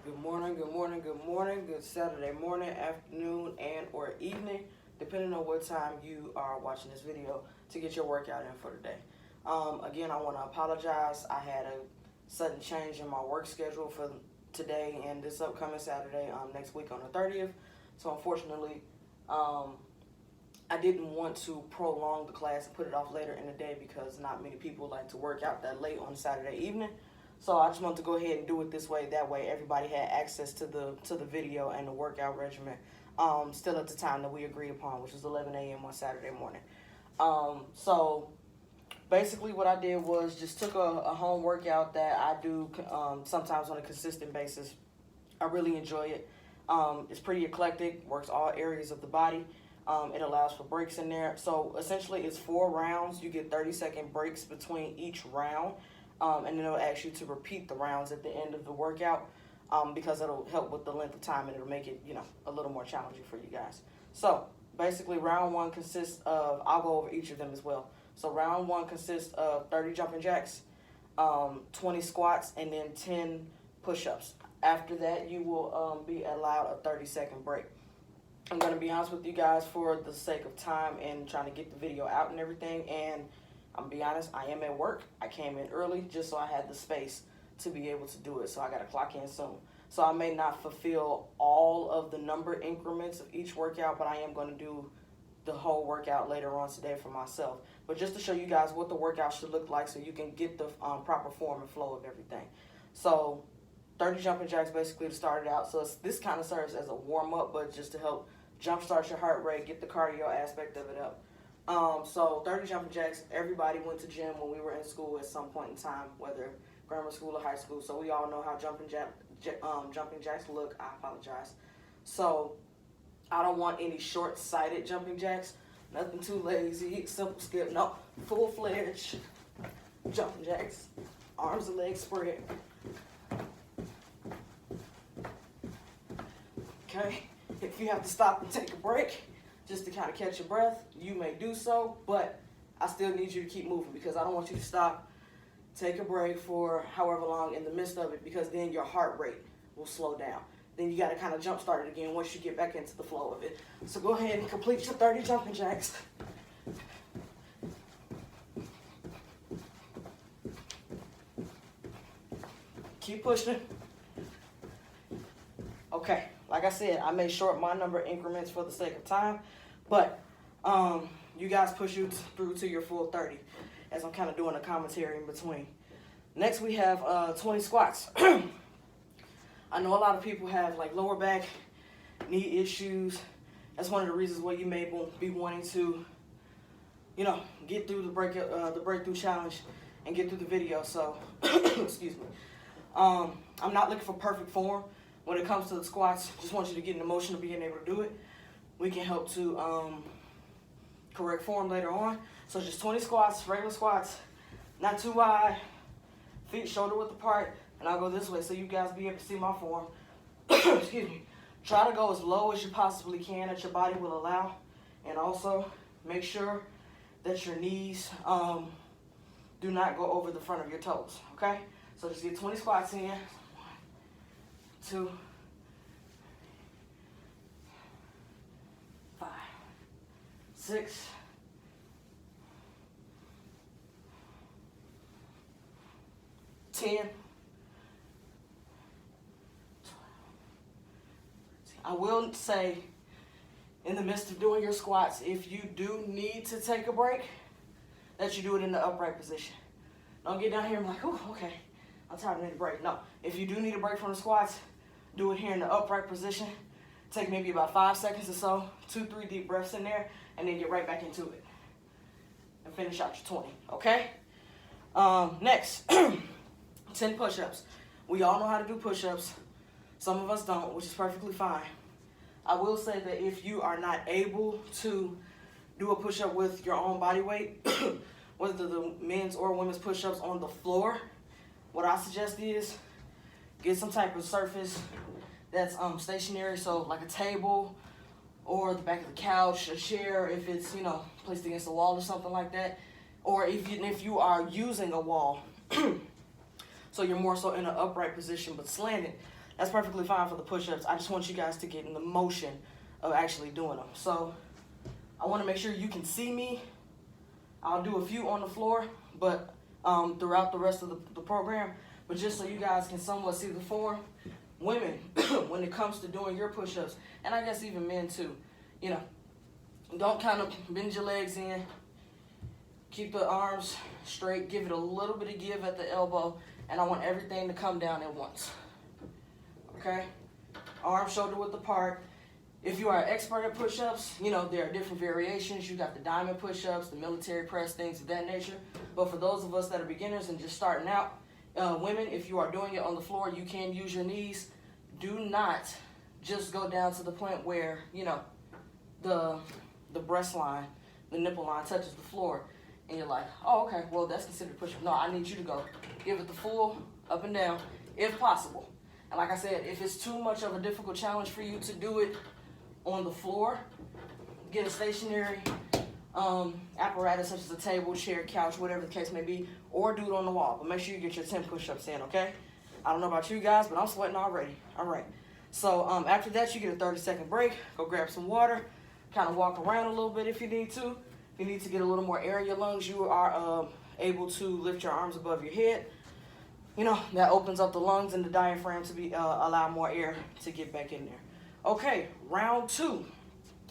Good morning, good morning, good morning, good Saturday morning, afternoon, and or evening, depending on what time you are watching this video to get your workout in for the day. Again, I want to apologize. I had a sudden change in my work schedule for today and this upcoming Saturday, next week on the 30th. So unfortunately, I didn't want to prolong the class and put it off later in the day because not many people like to work out that late on Saturday evening. So I just wanted to go ahead and do it this way. That way everybody had access to the video and the workout regimen still at the time that we agreed upon, which was 11 a.m. on Saturday morning. So basically what I did was just took a home workout that I do sometimes on a consistent basis. I really enjoy it. It's pretty eclectic, works all areas of the body. It allows for breaks in there. So essentially it's 4 rounds. You get 30-second breaks between each round. And then it'll ask you to repeat the rounds at the end of the workout because it'll help with the length of time and it'll make it, a little more challenging for you guys. So basically round 1 consists of, I'll go over each of them as well. So round 1 consists of 30 jumping jacks, 20 squats, and then 10 push-ups. After that, you will be allowed a 30-second break. I'm going to be honest with you guys for the sake of time and trying to get the video out and everything. And I'm going to be honest, I am at work. I came in early just so I had the space to be able to do it. So I got to clock in soon. So I may not fulfill all of the number increments of each workout, but I am going to do the whole workout later on today for myself. But just to show you guys what the workout should look like so you can get the proper form and flow of everything. So 30 jumping jacks basically to start it out. So this kind of serves as a warm-up, but just to help jumpstart your heart rate, get the cardio aspect of it up. So 30 jumping jacks, everybody went to gym when we were in school at some point in time, whether grammar school or high school. So we all know how jumping jacks look. I apologize. So I don't want any short-sighted jumping jacks. Nothing too lazy, simple skip. No, full-fledged jumping jacks. Arms and legs spread. Okay, if you have to stop and take a break just to kind of catch your breath, you may do so, but I still need you to keep moving because I don't want you to stop, take a break for however long in the midst of it because then your heart rate will slow down. Then you got to kind of jump start it again once you get back into the flow of it. So go ahead and complete your 30 jumping jacks. Keep pushing. Okay, like I said, I may short my number increments for the sake of time, but you guys push you through to your full 30 as I'm kind of doing a commentary in between. Next we have 20 squats. I know a lot of people have like lower back, knee issues. That's one of the reasons why you may be wanting to, get through the breakthrough challenge and get through the video. So, excuse me. I'm not looking for perfect form when it comes to the squats. Just want you to get in the motion of being able to do it. We can help to correct form later on. So just 20 squats, regular squats, not too wide, feet shoulder width apart. And I'll go this way so you guys be able to see my form. Excuse me. Try to go as low as you possibly can that your body will allow. And also make sure that your knees do not go over the front of your toes, okay? So just get 20 squats in. 1, 2, 5, 6, 10. I will say, in the midst of doing your squats, if you do need to take a break, that you do it in the upright position. Don't get down here and be like, "Ooh, okay, I'm tired, I need a break." No, if you do need a break from the squats, do it here in the upright position. Take maybe about 5 seconds or so, 2-3 deep breaths in there, and then get right back into it. And finish out your 20, okay? Next, 10 push-ups. We all know how to do push-ups. Some of us don't, which is perfectly fine. I will say that if you are not able to do a push-up with your own body weight, whether the men's or women's push-ups on the floor, what I suggest is get some type of surface that's stationary, so like a table or the back of the couch, a chair if it's, placed against the wall or something like that. Or if you are using a wall, so you're more so in an upright position but slanted, That's perfectly fine for the push-ups. I just want you guys to get in the motion of actually doing them. So I want to make sure you can see me. I'll do a few on the floor, but throughout the rest of the program. But just so you guys can somewhat see the form, women, when it comes to doing your push-ups, and I guess even men too, you know, don't kind of bend your legs in. Keep the arms straight. Give it a little bit of give at the elbow, and I want everything to come down at once. Okay? Arms shoulder width apart. If you are an expert at push-ups, you know, there are different variations. You got the diamond push-ups, the military press, things of that nature. But for those of us that are beginners and just starting out, women, if you are doing it on the floor, you can use your knees. Do not just go down to the point where, you know, the breast line, the nipple line touches the floor. And you're like, oh, okay, well, that's considered push-up. No, I need you to go give it the full up and down, if possible. And like I said, if it's too much of a difficult challenge for you to do it on the floor, get a stationary apparatus such as a table, chair, couch, whatever the case may be, or do it on the wall. But make sure you get your 10 push-ups in, okay? I don't know about you guys, but I'm sweating already. All right. So after that, you get a 30-second break. Go grab some water. Kind of walk around a little bit if you need to. If you need to get a little more air in your lungs, you are able to lift your arms above your head. You know, that opens up the lungs and the diaphragm to be allow more air to get back in there. Okay, round 2.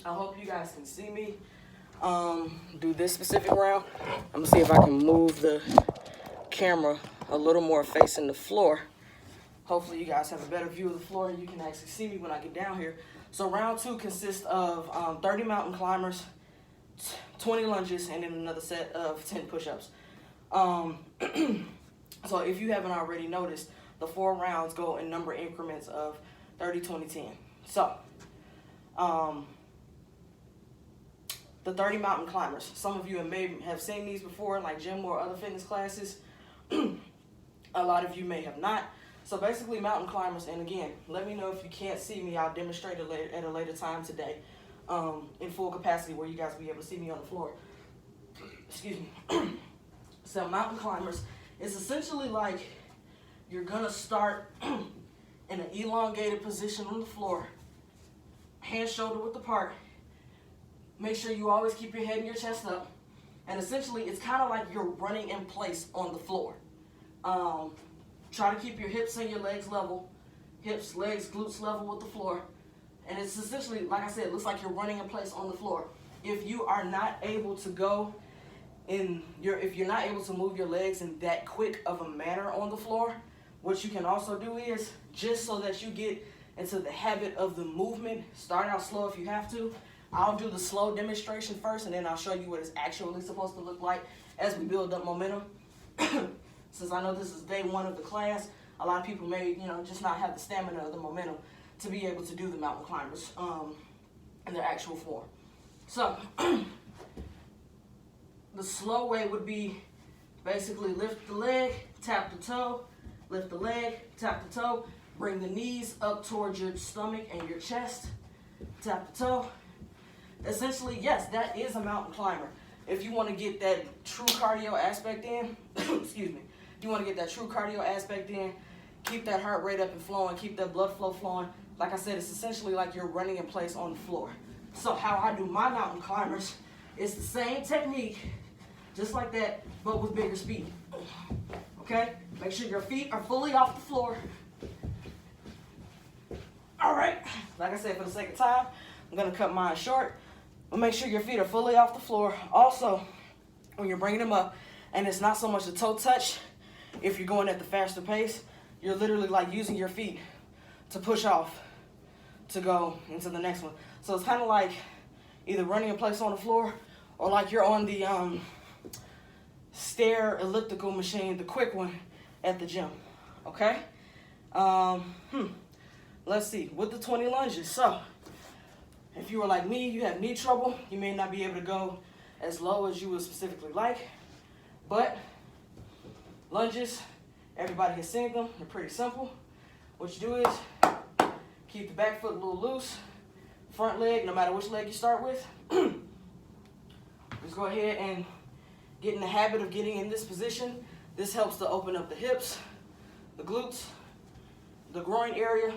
I hope you guys can see me do this specific round. I'm gonna see if I can move the camera a little more facing the floor. Hopefully you guys have a better view of the floor and you can actually see me when I get down here. So round 2 consists of 30 mountain climbers, 20 lunges, and then another set of 10 push-ups. So if you haven't already noticed, the 4 rounds go in number increments of 30, 20, 10. So, the 30 mountain climbers. Some of you may have seen these before, like gym or other fitness classes. A lot of you may have not. So basically mountain climbers, and again, let me know if you can't see me. I'll demonstrate it at a later time today in full capacity where you guys will be able to see me on the floor. Excuse me. So mountain climbers is essentially like you're going to start in an elongated position on the floor, hands shoulder width apart. Make sure you always keep your head and your chest up. And essentially, it's kind of like you're running in place on the floor. Try to keep your hips and your legs level. Hips, legs, glutes level with the floor. And it's essentially, like I said, it looks like you're running in place on the floor. If you are not able to go if you're not able to move your legs in that quick of a manner on the floor, what you can also do is, just so that you get into the habit of the movement, start out slow if you have to. I'll do the slow demonstration first, and then I'll show you what it's actually supposed to look like as we build up momentum. Since I know this is day 1 of the class, a lot of people may, just not have the stamina or the momentum to be able to do the mountain climbers in their actual form. So, the slow way would be basically lift the leg, tap the toe, lift the leg, tap the toe, bring the knees up towards your stomach and your chest, tap the toe. Essentially, yes, that is a mountain climber. If you want to get that true cardio aspect in, excuse me, if you want to get that true cardio aspect in, keep that heart rate up and flowing, keep that blood flow flowing. Like I said, it's essentially like you're running in place on the floor. So how I do my mountain climbers is the same technique, just like that, but with bigger speed. Okay? Make sure your feet are fully off the floor. All right. Like I said, for the sake of time, I'm going to cut mine short. But make sure your feet are fully off the floor. Also, when you're bringing them up, and it's not so much the toe touch, if you're going at the faster pace, you're literally like using your feet to push off to go into the next one. So it's kind of like either running in place on the floor or like you're on the stair elliptical machine, the quick one at the gym. Okay? Let's see. With the 20 lunges. So if you were like me, you have knee trouble, you may not be able to go as low as you would specifically like. But lunges, everybody has seen them. They're pretty simple. What you do is keep the back foot a little loose. Front leg, no matter which leg you start with. Just go ahead and get in the habit of getting in this position. This helps to open up the hips, the glutes, the groin area,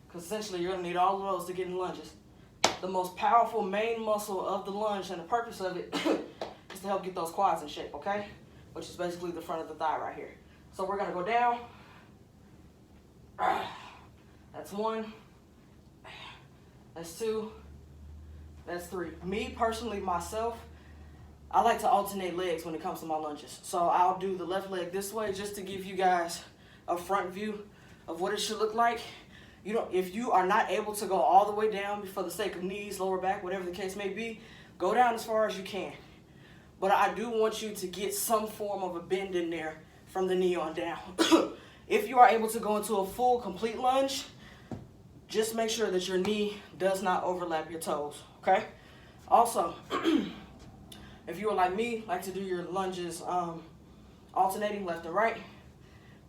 because essentially you're going to need all of those to get in lunges. The most powerful main muscle of the lunge, and the purpose of it is to help get those quads in shape, okay? Which is basically the front of the thigh right here. So we're going to go down. That's 1. That's 2. That's 3. Me, personally, myself, I like to alternate legs when it comes to my lunges. So I'll do the left leg this way just to give you guys a front view of what it should look like. You know, if you are not able to go all the way down for the sake of knees, lower back, whatever the case may be, go down as far as you can. But I do want you to get some form of a bend in there from the knee on down. If you are able to go into a full, complete lunge, just make sure that your knee does not overlap your toes, okay? Also, if you are like me, like to do your lunges alternating left and right,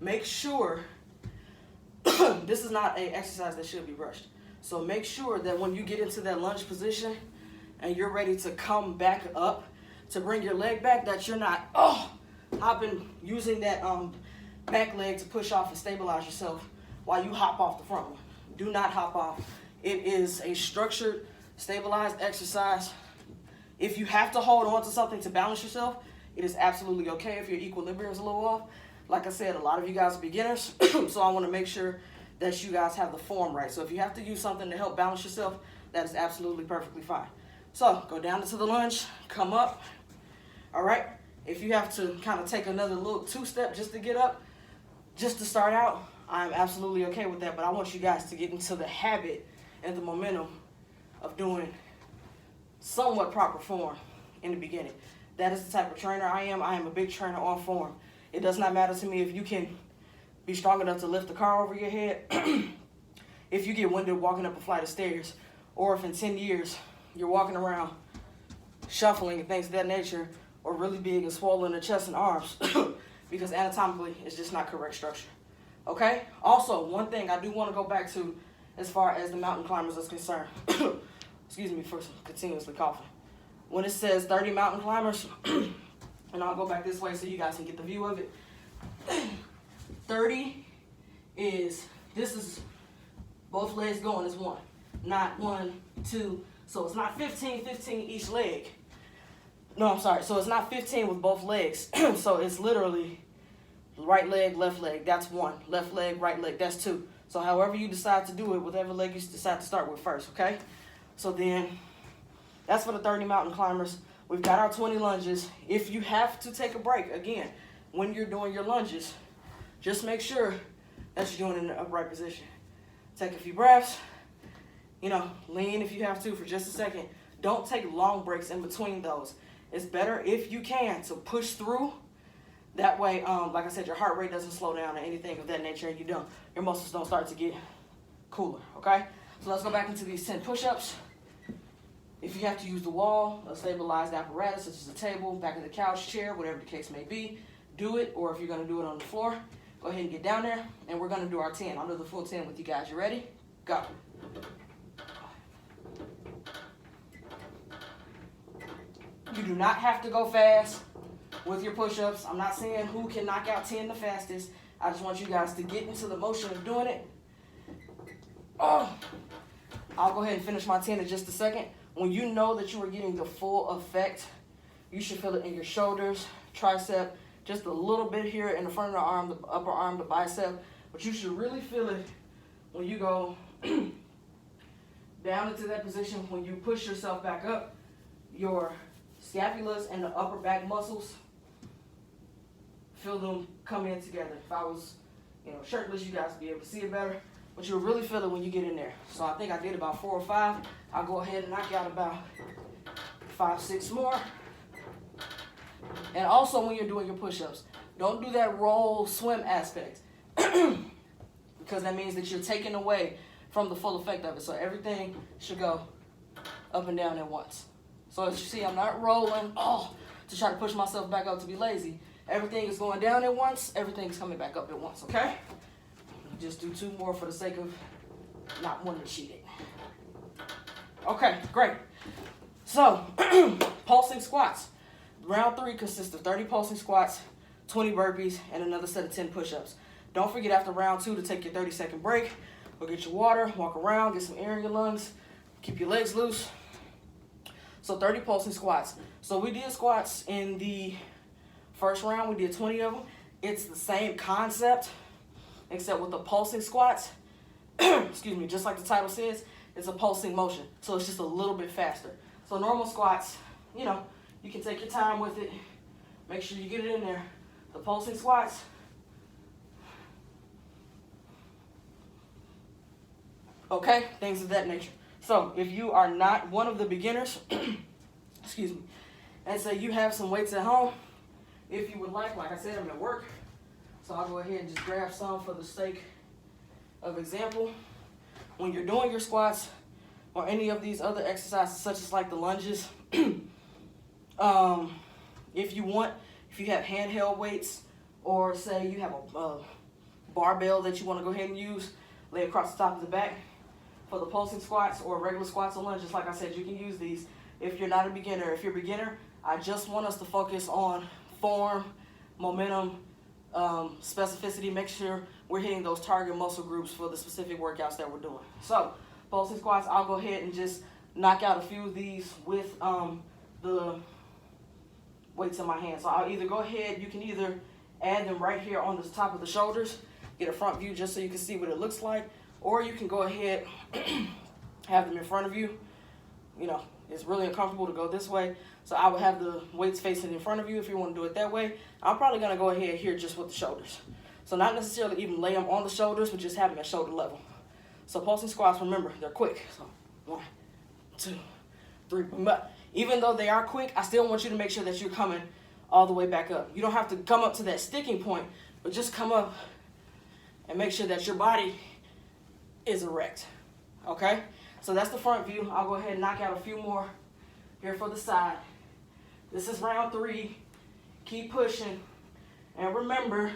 make sure, this is not an exercise that should be rushed. So make sure that when you get into that lunge position and you're ready to come back up, to bring your leg back, that you're not hopping, using that back leg to push off and stabilize yourself while you hop off the front one. Do not hop off. It is a structured, stabilized exercise. If you have to hold on to something to balance yourself, it is absolutely okay if your equilibrium is a little off. Like I said, a lot of you guys are beginners, so I want to make sure that you guys have the form right. So if you have to use something to help balance yourself, that is absolutely perfectly fine. So go down into the lunge, come up. All right. If you have to kind of take another little 2-step just to get up, just to start out, I'm absolutely okay with that. But I want you guys to get into the habit and the momentum of doing somewhat proper form in the beginning. That is the type of trainer I am. I am a big trainer on form. It does not matter to me if you can be strong enough to lift the car over your head, if you get winded walking up a flight of stairs, or if in 10 years you're walking around shuffling and things of that nature, or really big and swollen in the chest and arms, because anatomically it's just not correct structure. Okay? Also, one thing I do want to go back to as far as the mountain climbers is concerned. Excuse me for continuously coughing. When it says 30 mountain climbers, and I'll go back this way so you guys can get the view of it. 30 is, this is both legs going as one, not 1, 2. So it's not 15 each leg. No, I'm sorry. So it's not 15 with both legs. So it's literally right leg, left leg. That's 1. Left leg, right leg. That's 2. So however you decide to do it, whatever leg you decide to start with first, okay? So then that's for the 30 mountain climbers. We've got our 20 lunges. If you have to take a break, again, when you're doing your lunges, just make sure that you're doing it in an upright position. Take a few breaths. You know, lean if you have to for just a second. Don't take long breaks in between those. It's better if you can to push through. That way, like I said, your heart rate doesn't slow down or anything of that nature, and your muscles don't start to get cooler, okay? So let's go back into these 10 push-ups. If you have to use the wall, a stabilized apparatus, such as a table, back of the couch, chair, whatever the case may be, do it. Or if you're going to do it on the floor, go ahead and get down there, and we're going to do our 10. I'll do the full 10 with you guys. You ready? Go. You do not have to go fast with your push-ups. I'm not saying who can knock out 10 the fastest. I just want you guys to get into the motion of doing it. I'll go ahead and finish my 10 in just a second. When you know that you are getting the full effect, you should feel it in your shoulders, tricep, just a little bit here in the front of the arm, the upper arm, the bicep. But you should really feel it when you go down into that position. When you push yourself back up, your scapulas and the upper back muscles, feel them come in together. If I was, shirtless, you guys would be able to see it better. But you'll really feel it when you get in there. So I think I did about 4 or 5. I'll go ahead and knock out about 5, 6 more. And also when you're doing your push-ups, don't do that roll, swim aspect. Because that means that you're taking away from the full effect of it. So everything should go up and down at once. So as you see, I'm not rolling to try to push myself back up to be lazy. Everything is going down at once. Everything is coming back up at once, okay? Just do 2 more for the sake of not wanting to cheat it. Okay, great. So, pulsing squats. Round 3 consists of 30 pulsing squats, 20 burpees, and another set of 10 push-ups. Don't forget after round 2 to take your 30-second break. Go get your water, walk around, get some air in your lungs, keep your legs loose. So 30 pulsing squats. So we did squats in the first round. We did 20 of them. It's the same concept, except with the pulsing squats, excuse me, just like the title says, it's a pulsing motion. So it's just a little bit faster. So normal squats, you know, you can take your time with it. Make sure you get it in there. The pulsing squats, okay, things of that nature. So if you are not one of the beginners, excuse me, and say you have some weights at home, if you would like I said, I'm at work, so I'll go ahead and just grab some for the sake of example. When you're doing your squats or any of these other exercises, such as like the lunges, if you have handheld weights, or say you have a barbell that you want to go ahead and use, lay across the top of the back for the pulsing squats or regular squats or lunges, like I said, you can use these. If you're not a beginner, if you're a beginner, I just want us to focus on form, momentum, specificity. Make sure we're hitting those target muscle groups for the specific workouts that we're doing. So pulsing squats, I'll go ahead and just knock out a few of these with the weights in my hand. So I'll either go ahead, you can either add them right here on the top of the shoulders, get a front view just so you can see what it looks like, or you can go ahead, have them in front of you. You know, it's really uncomfortable to go this way, so I would have the weights facing in front of you if you want to do it that way. I'm probably going to go ahead here just with the shoulders. So not necessarily even lay them on the shoulders, but just have them at shoulder level. So pulsing squats, remember, they're quick. So 1, 2, 3, but even though they are quick, I still want you to make sure that you're coming all the way back up. You don't have to come up to that sticking point, but just come up and make sure that your body is erect, okay? So that's the front view. I'll go ahead and knock out a few more here for the side. This is round 3. Keep pushing. And remember,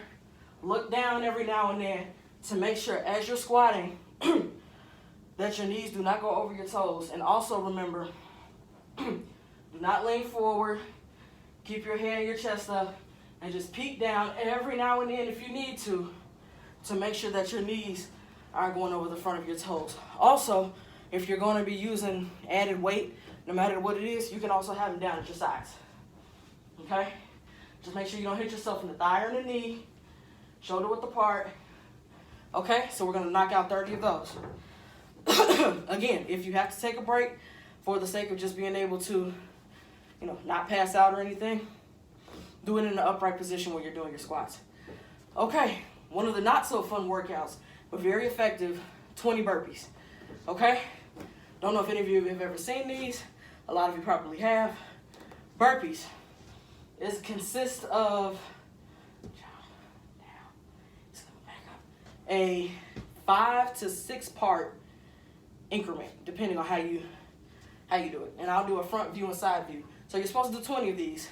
look down every now and then to make sure as you're squatting that your knees do not go over your toes. And also remember, do not lean forward. Keep your head and your chest up, and just peek down every now and then if you need to make sure that your knees are going over the front of your toes. Also, if you're going to be using added weight, no matter what it is, you can also have them down at your sides. Okay? Just make sure you don't hit yourself in the thigh or in the knee, shoulder width apart. Okay? So we're going to knock out 30 of those. Again, if you have to take a break for the sake of just being able to, you know, not pass out or anything, do it in an upright position when you're doing your squats. Okay, one of the not so fun workouts, but very effective, 20 burpees. Okay? Don't know if any of you have ever seen these. A lot of you probably have. Burpees. It consists of a 5 to 6 part increment, depending on how you do it. And I'll do a front view and side view. So you're supposed to do 20 of these.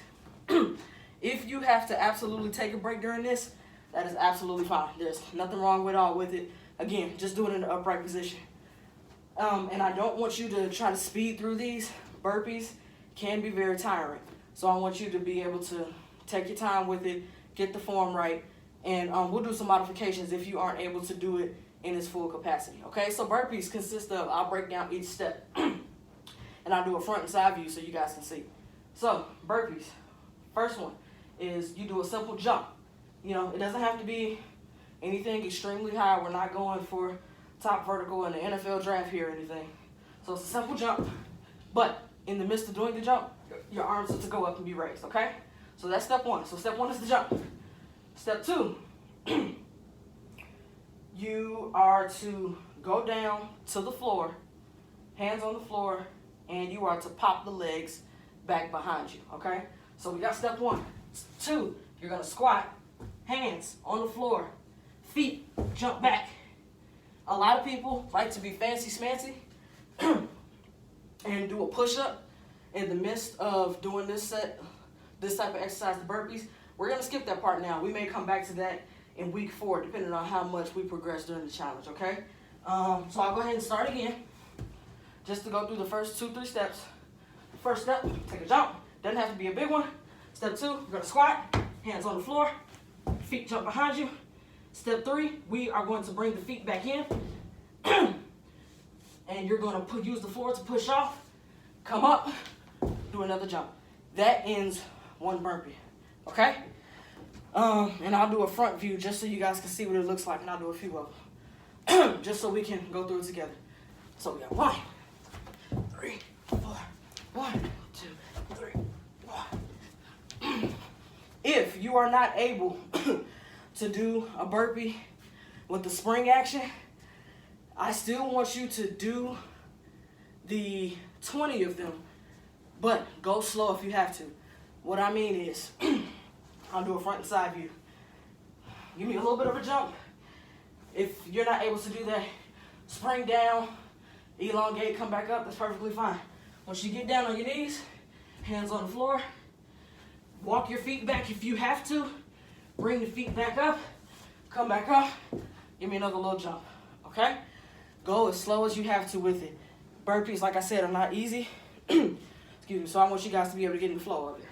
If you have to absolutely take a break during this, that is absolutely fine. There's nothing wrong at all with it. Again, just do it in an upright position. And I don't want you to try to speed through these. Burpees can be very tiring. So I want you to be able to take your time with it, get the form right, and we'll do some modifications if you aren't able to do it in its full capacity. Okay, so burpees consist of, I'll break down each step, and I'll do a front and side view so you guys can see. So burpees, first one is you do a simple jump. You know, it doesn't have to be anything extremely high. We're not going for top vertical in the NFL draft here or anything. So it's a simple jump, but in the midst of doing the jump, your arms are to go up and be raised, okay? So that's step 1. So step 1 is the jump. Step 2, you are to go down to the floor, hands on the floor, and you are to pop the legs back behind you, okay? So we got step 1. 2, you're gonna squat, hands on the floor, feet jump back. A lot of people like to be fancy smancy and do a push-up in the midst of doing this type of exercise, the burpees. We're gonna skip that part now. We may come back to that in week 4, depending on how much we progress during the challenge, okay? So I'll go ahead and start again, just to go through the first 2-3 steps. First step, take a jump. Doesn't have to be a big one. Step 2, you're gonna squat, hands on the floor, feet jump behind you. Step 3, we are going to bring the feet back in. And you're going to use the floor to push off, come up, do another jump. That ends one burpee, okay? And I'll do a front view just so you guys can see what it looks like, and I'll do a few of them, just so we can go through it together. So we got 1, 3, 4, 1, 2, 3, 4. If you are not able to do a burpee with the spring action, I still want you to do the 20 of them, but go slow if you have to. What I mean is, I'll do a front and side view. Give me a little bit of a jump. If you're not able to do that, spring down, elongate, come back up, that's perfectly fine. Once you get down on your knees, hands on the floor, walk your feet back if you have to, bring the feet back up, come back up, give me another little jump, okay? Go as slow as you have to with it. Burpees, like I said, are not easy. Excuse me, so I want you guys to be able to get in the flow of it.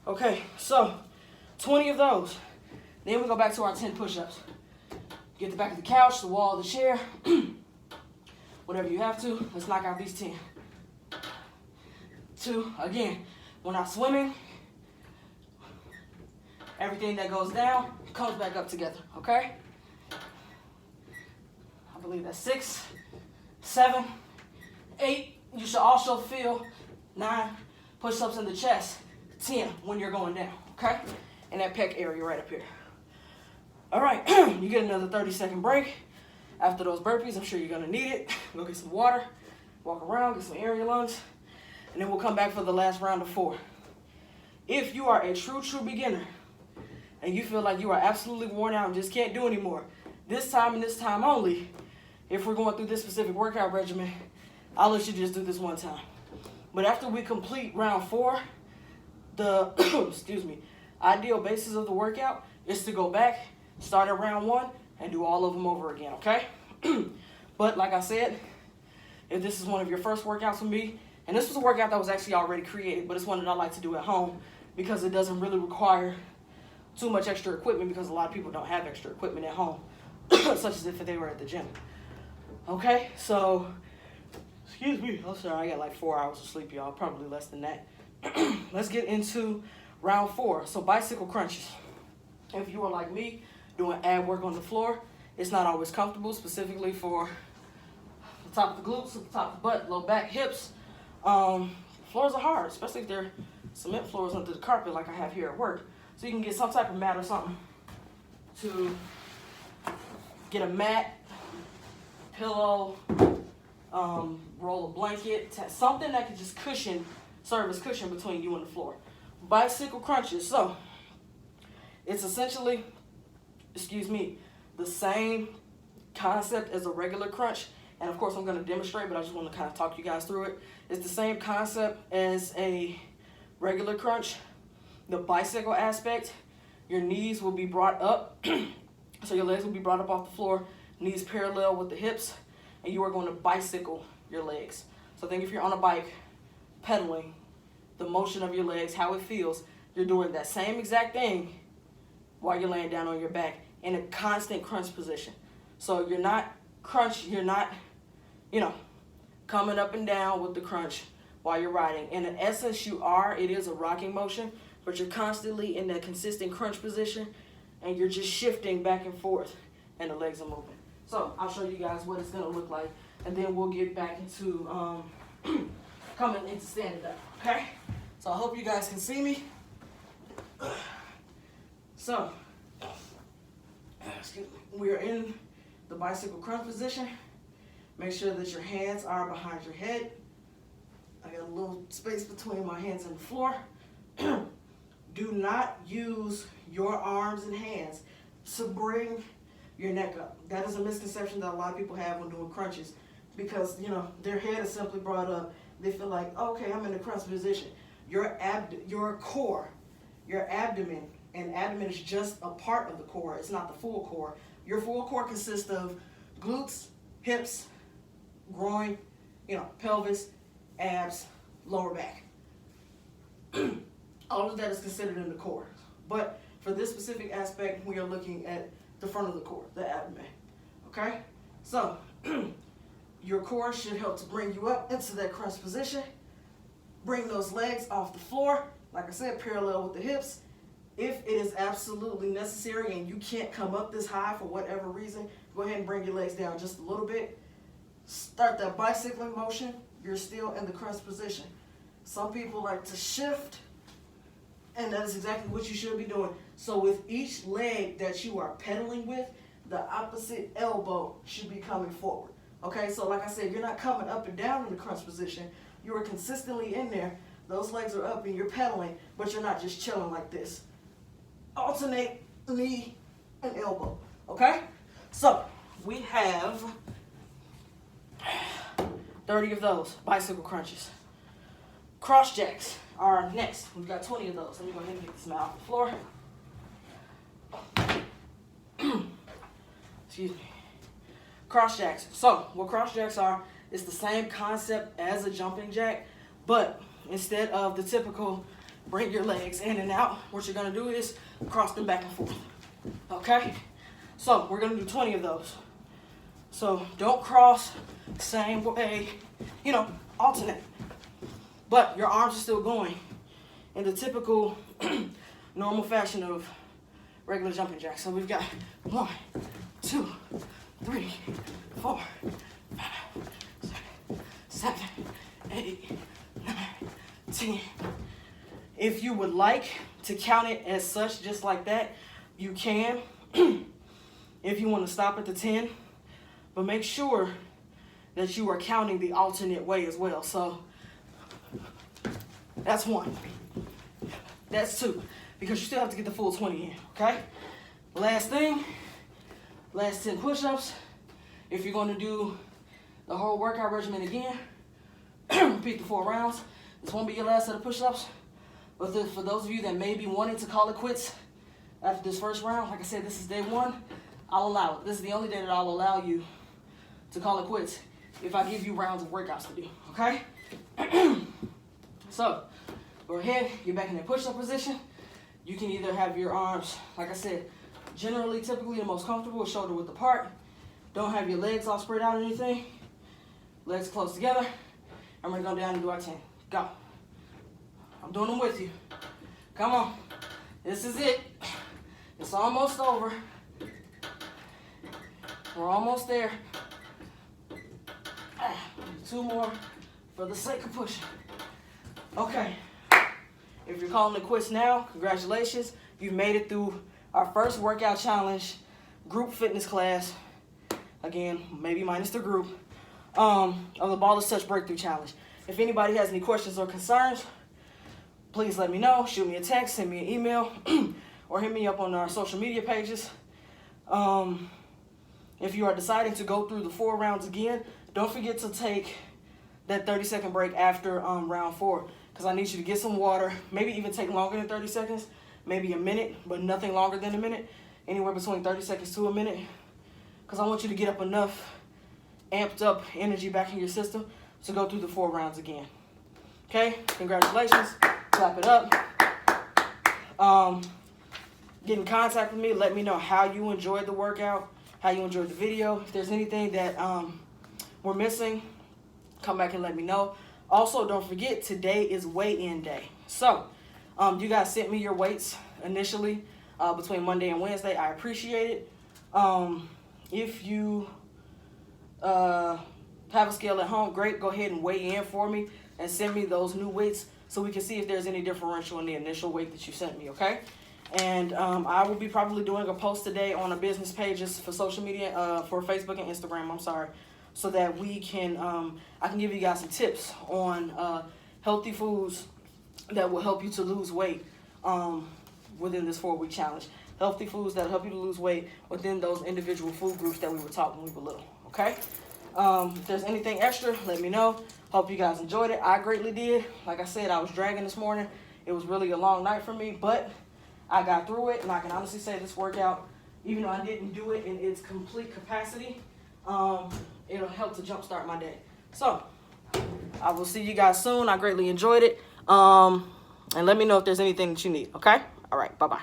Okay, so 20 of those. Then we go back to our 10 push-ups. Get the back of the couch, the wall, the chair, whatever you have to. Let's knock out these 10. 2, again, we're not swimming. Everything that goes down comes back up together, okay? I believe that's 6, 7, 8. You should also feel 9 push-ups in the chest, 10 when you're going down, okay? In that pec area right up here. All right, you get another 30-second break. After those burpees, I'm sure you're gonna need it. Go get some water, walk around, get some air in your lungs, and then we'll come back for the last round of 4. If you are a true beginner and you feel like you are absolutely worn out and just can't do anymore, this time and this time only, if we're going through this specific workout regimen, I'll let you just do this one time. But after we complete round 4, the excuse me, ideal basis of the workout is to go back, start at round 1, and do all of them over again, okay? But like I said, if this is one of your first workouts with me, and this was a workout that was actually already created, but it's one that I like to do at home because it doesn't really require too much extra equipment, because a lot of people don't have extra equipment at home, such as if they were at the gym. Okay, so, excuse me, I'm sorry, I got like 4 hours of sleep, y'all, probably less than that. Let's get into round 4. So bicycle crunches. If you are like me, doing ab work on the floor, it's not always comfortable, specifically for the top of the glutes, the top of the butt, low back, hips. Floors are hard, especially if they're cement floors under the carpet like I have here at work. So you can get some type of mat or something to get a mat, pillow, roll a blanket, something that can just serve as cushion between you and the floor. Bicycle crunches. So it's essentially, the same concept as a regular crunch. And of course I'm going to demonstrate, but I just want to kind of talk you guys through it. It's the same concept as a regular crunch. The bicycle aspect, your knees will be brought up. So your legs will be brought up off the floor, knees parallel with the hips, and you are going to bicycle your legs. So think if you're on a bike, pedaling, the motion of your legs, how it feels, you're doing that same exact thing while you're laying down on your back in a constant crunch position. So you're not coming up and down with the crunch while you're riding. In essence, it is a rocking motion, but you're constantly in that consistent crunch position, and you're just shifting back and forth, and the legs are moving. So I'll show you guys what it's gonna look like, and then we'll get back into coming into standing up, okay? So I hope you guys can see me. So, we are in the bicycle crunch position. Make sure that your hands are behind your head. I got a little space between my hands and the floor. Do not use your arms and hands to bring your neck up. That is a misconception that a lot of people have when doing crunches, because their head is simply brought up. They feel like, okay, I'm in the crunch position. Your core, your abdomen, and abdomen is just a part of the core. It's not the full core. Your full core consists of glutes, hips, groin, pelvis, abs, lower back. All of that is considered in the core. But for this specific aspect, we are looking at the front of the core, the abdomen. Okay? So, your core should help to bring you up into that crunch position. Bring those legs off the floor. Like I said, parallel with the hips. If it is absolutely necessary and you can't come up this high for whatever reason, go ahead and bring your legs down just a little bit. Start that bicycling motion. You're still in the crunch position. Some people like to shift, and that is exactly what you should be doing. So with each leg that you are pedaling with, the opposite elbow should be coming forward. Okay, so like I said, you're not coming up and down in the crunch position. You are consistently in there. Those legs are up and you're pedaling, but you're not just chilling like this. Alternate knee and elbow. Okay? So we have 30 of those bicycle crunches. Cross jacks are next. We've got 20 of those. Let me go ahead and get this man off the floor. Excuse me. Cross jacks. So what cross jacks are, it's the same concept as a jumping jack, but instead of the typical bring your legs in and out, what you're going to do is cross them back and forth. Okay? So we're going to do 20 of those. So don't cross same way, you know, alternate. But your arms are still going in the typical normal fashion of regular jumping jacks. So we've got 1, 2, 3, 4, 5, 6, 7, 8, 9, 10. If you would like to count it as such, just like that, you can. If you want to stop at the 10, but make sure that you are counting the alternate way as well. So that's 1. That's 2, because you still have to get the full 20 in, okay? Last thing, last 10 push-ups. If you're going to do the whole workout regimen again, repeat the 4 rounds. This won't be your last set of push-ups. But for those of you that may be wanting to call it quits after this first round, like I said, this is day 1. I'll allow it. This is the only day that I'll allow you to call it quits if I give you rounds of workouts to do, okay? So, go ahead, get back in that push-up position. You can either have your arms, like I said, generally, typically the most comfortable is shoulder width apart. Don't have your legs all spread out or anything. Legs close together. I'm gonna go down and do our 10. Go. I'm doing them with you. Come on. This is it. It's almost over. We're almost there. 2 more for the sake of pushing. Okay. If you're calling it quits now, congratulations. You made it through our first workout challenge, group fitness class. Again, maybe minus the group, of the Ball is Touch Breakthrough Challenge. If anybody has any questions or concerns, please let me know. Shoot me a text, send me an email, or hit me up on our social media pages. If you are deciding to go through the 4 rounds again, don't forget to take that 30-second break after round 4, because I need you to get some water, maybe even take longer than 30 seconds, maybe a minute, but nothing longer than a minute, anywhere between 30 seconds to a minute, because I want you to get up enough amped up energy back in your system to go through the 4 rounds again. Okay, congratulations, clap it up. Get in contact with me, let me know how you enjoyed the workout, how you enjoyed the video. If there's anything that we're missing, come back and let me know. Also, don't forget, today is weigh-in day. So, you guys sent me your weights initially between Monday and Wednesday. I appreciate it. If you have a scale at home, great. Go ahead and weigh in for me and send me those new weights so we can see if there's any differential in the initial weight that you sent me, okay? And I will be probably doing a post today on our business pages for social media, for Facebook and Instagram, so that we can, I can give you guys some tips on healthy foods that will help you to lose weight within this 4-week challenge. Healthy foods that help you to lose weight within those individual food groups that we were taught when we were little, okay? If there's anything extra, let me know. Hope you guys enjoyed it. I greatly did. Like I said, I was dragging this morning. It was really a long night for me, but I got through it, and I can honestly say this workout, even though I didn't do it in its complete capacity, it'll help to jumpstart my day. So, I will see you guys soon. I greatly enjoyed it. And let me know if there's anything that you need, okay? All right, bye-bye.